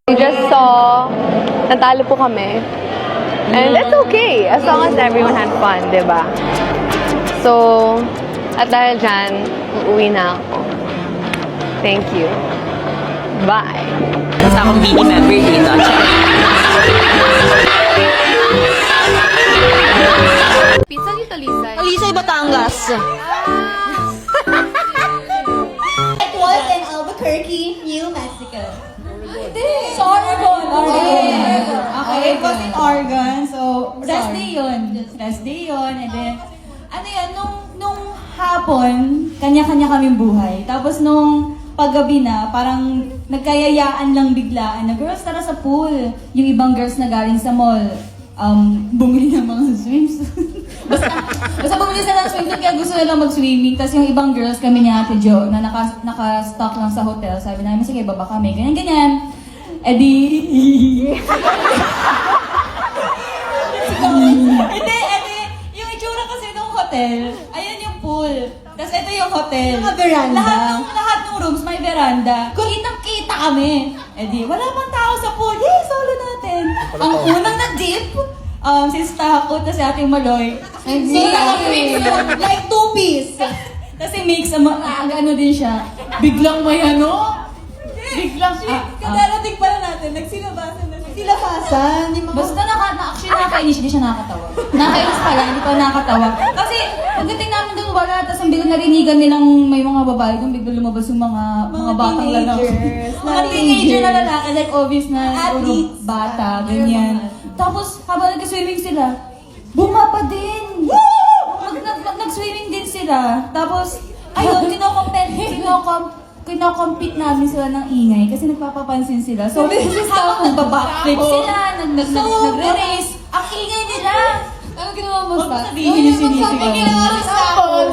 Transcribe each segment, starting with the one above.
We just saw, natalo po kami. And that's okay, as long as everyone had fun, diba? So, at dahil dyan, uuwi na ako. Thank you. Bye. Basta akong mini member dito. Pizza dito, Lisay. Alisay, Batangas. It was in Albuquerque, New Mexico. Sa Oregon. Okay, it was in Oregon, so Rest day yun. Rest day yun. And then, ano yan, nung hapon, kanya-kanya kaming buhay. Tapos nung paggabi na, parang nagkayayaan lang biglaan na, girls, tara sa pool. Yung ibang girls na galing sa mall, bumili ng mga swimsuit. basta bumili sila ng swimsuit kaya gusto nilang mag-swimming. Tapos yung ibang girls, kami ni Ate Jo, na naka-stock lang sa hotel, sabi namin, sige, baba kami, ganyan-ganyan. Eh di... Hindi, yung itsura kasi ng hotel, ayun yung pool. Tapos ito yung hotel. Mga veranda. Lahat ng rooms may veranda. Kitang-kita kami. Eh di, wala pang tao sa pool. Yay, solo natin. Ang unang na-dip, si Stako, tapos si Ate Maloy. so like two-piece. Tapos si Mix, ano din siya. Biglang may ano. Biglang, Kadarating pala natin, nagsilabasan na silabasan. basta actually nakakainis, hindi siya nakakatawa. Nakakainis pala, hindi pa nakakatawa. Kasi, pagdating namin doon, wala, tapos ang biglang narinigan nilang may mga babae doon, biglang lumabas yung mga batang lalaki. Mga teenager na lalaki, like obvious na puro bata, ganyan. Tapos, habang nag-swimming sila, bumapa din! Nag-swimming din sila. Tapos, ayun, kinocompete namin sila ng ingay kasi nagpapapansin sila. So, habang nagbabackflip sila, nagre-race, ang ingay nila! Ano ginawa mo, Huwag mo Stacks? sabihin yung sinisigaw.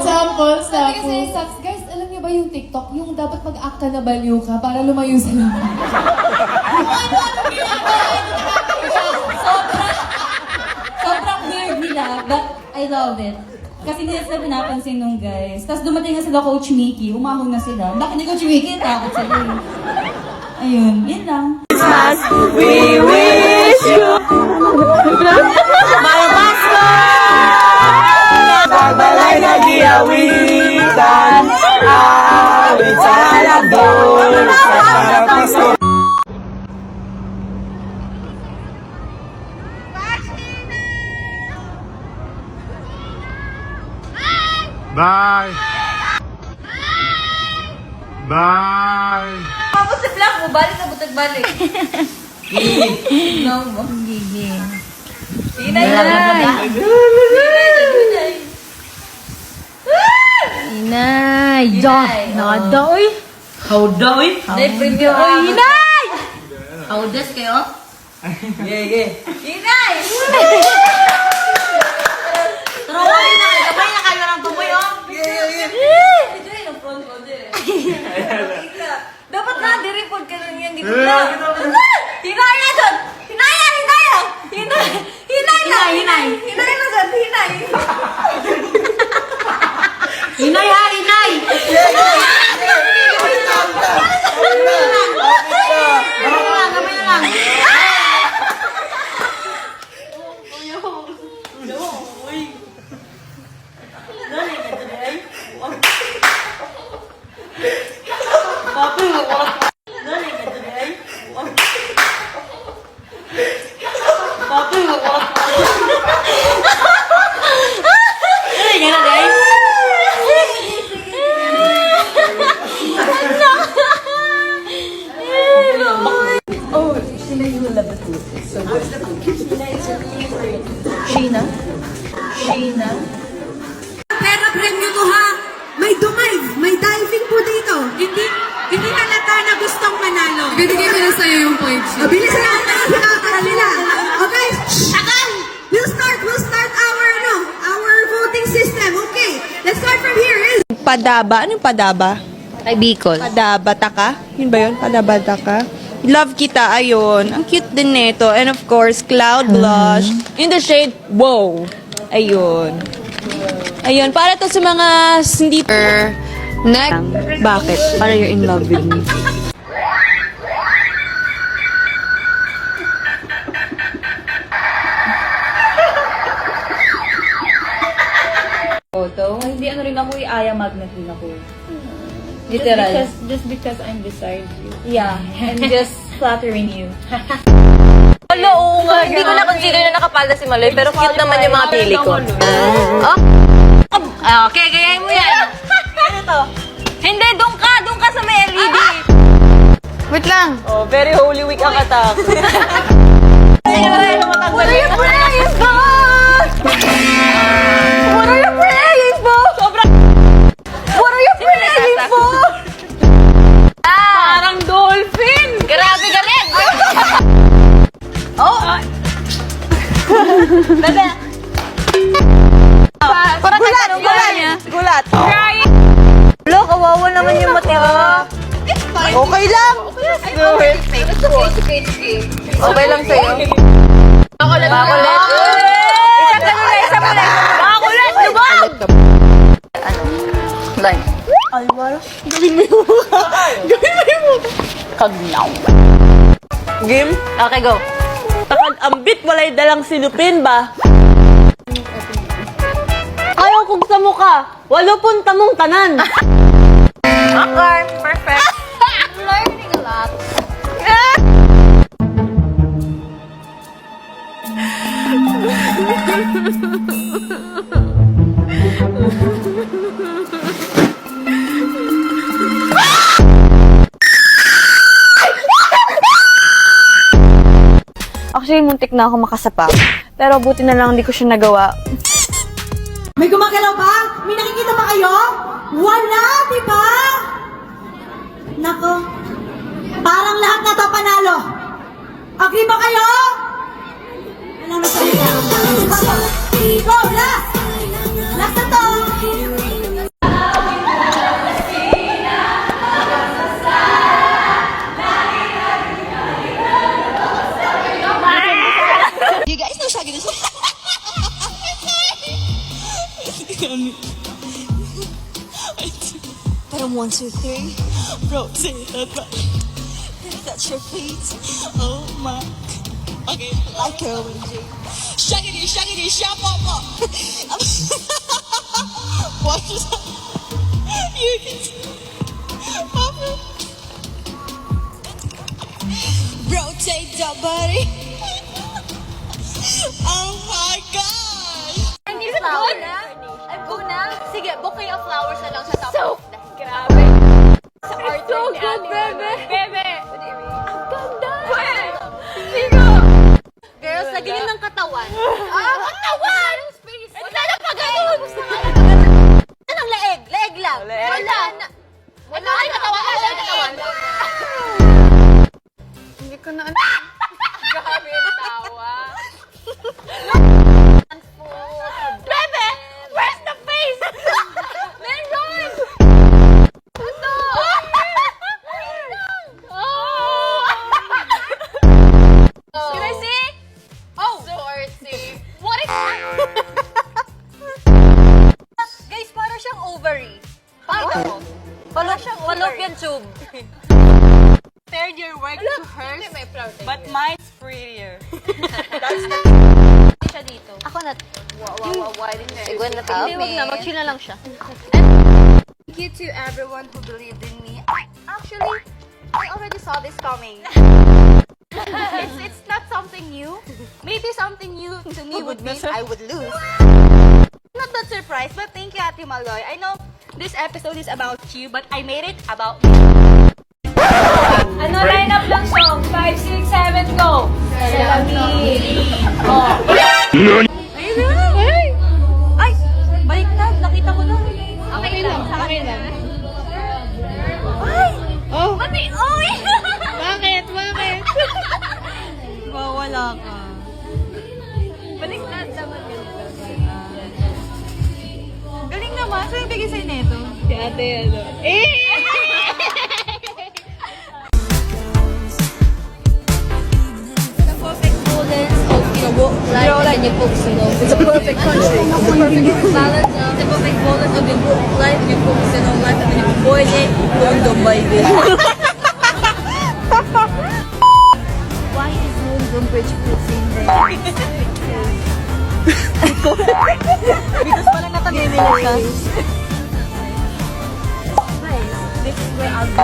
Sample. Sabi kasi, Stacks, guys, alam niyo ba yung TikTok? Yung dapat mag-act ka na baliw ka para lumayo sa laman. Sobrang weird nila, but I love it. Kasi hindi sila pinapansin nung guys. Tapos dumating na sila Coach Mickey, umahon na sila. Bakit ni Coach Mickey? Takot sila eh. Ayun, yun lang. We wish you May Pasko! Magbalay na giyawitan, awit sa lagdol, sa Pasko. Bye! Bye! Tapos si Black mo, balik na butag balik. No mo. Gigi. Inay! Inay! Diyos! Nadaoy! How daw eh? Inay, preview Oy, Inay! How das kayo? Yeah. Inay! Turuan na kayo, kamay na kayo ng tumoy oh. Dapat na, diripod ka lang yan dito na. Hinay na dyan! Hinay na dyan! Hinay na dyan! Inay ha, inay! Kamay na lang. Sheena? Pero premyo to ha. May dive, may diving po dito. Hindi halata na gustong manalo. Bibigay ko na sa'yo yung points. Bilis na nila. Okay, tagal. We'll start our voting system. Okay, let's start from here. Padaba. Ano yung padaba? Ay, Bicol. Padaba taka? Yun ba yun? Padaba taka? Love kita, ayun. Ang cute din nito. And of course, Cloud Blush. In the shade, wow. Ayun. Ayun, para to sa mga hindi... Next. Bakit? Para you're in love with me. Hindi ano rin ako, aya magnet din ako. Literal. Just because I'm beside you. Yeah, and just flattering you. Wala, oo nga. Hindi ko na-consider na nakapalda si Maloy, pero cute naman yung mga pili ko. Okay, gayahin mo yan. Ano to? Hindi, doon ka sa may LED. Wait lang. Oh, very holy week ang katak. What are you praying for? What are you praying for? What are you praying for? Parang dolphin. Grabe galing. Oh. Bebe. Gulat! Lo, kawawa naman yung matira. Okay lang! Okay lang sa'yo. Makulit. Isa mo na. Makulit, lubog! Line. Kagnaw. Game? Okay, go. Takad ambit, walay dalang silupin ba? Ayaw kong sa mukha, walo punta mong tanan. Okay, perfect. Learning a lot. Actually, muntik na ako makasapa. Pero buti na lang hindi ko siya nagawa. May gumagalaw ba? May nakikita ba kayo? Wala, di ba? Nako, parang lahat na to panalo. Agree ba kayo? Wala na talaga. Go, last! Last na to! You guys know Shaggy this. But I'm 1, 2, 3. Rotate that back. That's your feet. Oh my. Okay, like OMG. Shaggity, shaggity, shapapa. What is that? You can rotate that body. Oh my gosh. I've go na. Sige, bouquet of flowers na lang sa top. So, Grabe. sa art so good, bebe. Bebe. Ang ganda. Sigo. Girls, lagyan yun ng katawan. Katawan! Wala na pa ganun. Anong leeg? Leeg lang. Wala na. Wala na katawan. Wala na katawan. Hindi ko na Grabe yung tawa. Bebe! Where's the face? Meron! Ito! Can I see? Oh! So artsy. What is that? Guys, para siyang ovary. Paano? Para siyang Fallopian tube. Compared your work to hers, may proud. but mine's prettier. Siya dito. Ako na. Why didn't you? Siguro na Hindi, wag na. Mag-chill na lang siya. Thank you to everyone who believed in me. Actually, I already saw this coming. It's not something new. Maybe something new to me would mean I would lose. Not that surprised, but thank you, Ate Maloy. I know this episode is about you, but I made it about me. Ano line up lang song? 5, 6, 7, go! Salamin! Oh. NANI? Ay! Baliktad! Nakita ko lang. Okay lang. Okay lang. Ay! Oh, Mami! Oy! bakit? Bakit? Wala ka. Baliktad naman yun. Galing naman. Saan yung bigay sa'yo nito? Si ate, ano? Eh! The perfect bullets of walk life and you focus on love. It's a perfect country. It's a perfect balance. It's a perfect balance of your work life, you focus on life, and you boil it, mundo baby. Why is London Bridge floating there? Because parang natamimili ka. This is where I'll go.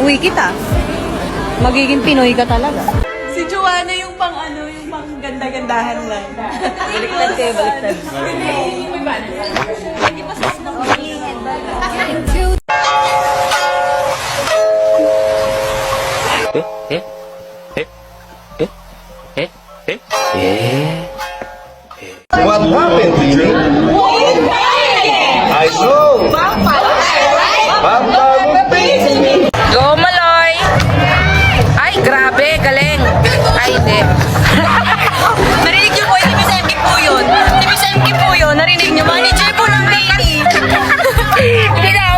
Uwi kita. Magiging Pinoy ka talaga. Si Joanna yung pang ganda-gandahan lang. Baliktad kayo, baliktad. What happened to you? I know. Go, Maloy! Ay, grabe, galing. Ay, hindi. Narinig niyo po, si Miss MK po yun. Si Miss MK po yun, narinig niyo. Manager po ng Bailey. Hindi na